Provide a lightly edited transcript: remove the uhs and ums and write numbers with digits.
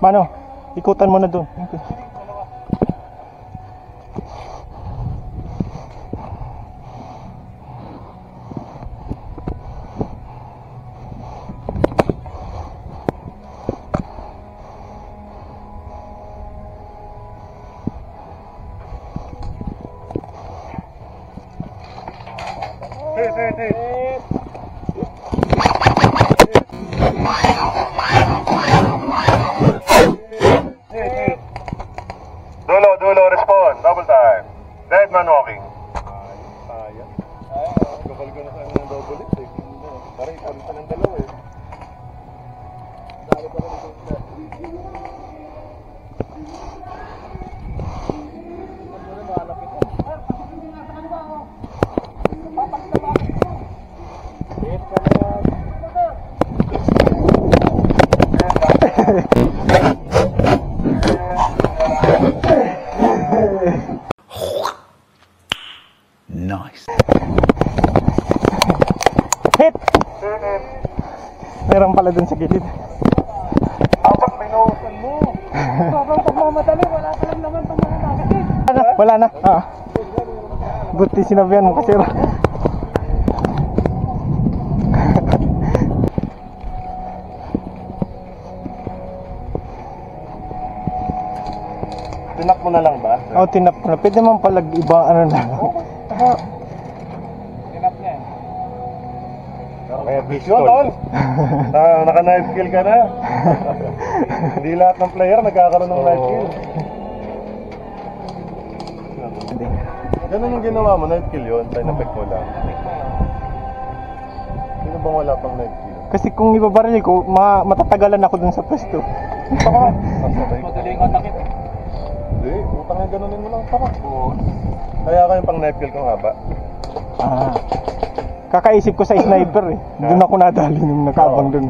Mano, ikutan mo na doon. Dulo, respond. Double time. Dead man walking. Gabal ko na sana ng double hit eh. Parang ikaw pa ng dalawa eh. Dali pa rin ito. Nice. Hit! Meron pala dun sa gilid. Dapat binuhusan mo. Sobrang pagmamadali, wala ka lang naman itong mga nakatid. Wala na. Buti sinabihan mo kasi. Tinap mo na lang ba? Oh, tinap ko na. Pwede naman pala iba ano na. Tinap niya eh. Kaya vision, tol. Naka-knife kill ka na. Hindi lahat ng player nagkakaroon ng knife kill. Ganun yung ginawa mo, knife kill yun. Side effect mo lang. Sino bang wala pang knife kill? Kasi kung ibabaril ko, matatagalan ako dun sa pwesto. Madaling atakit eh. Hindi, utang nga ganunin mo lang. Tama. Kaya kayong pang knife kill kong haba. Kakaisip ko sa sniper eh. Doon ako nadali nung nakaabang dun.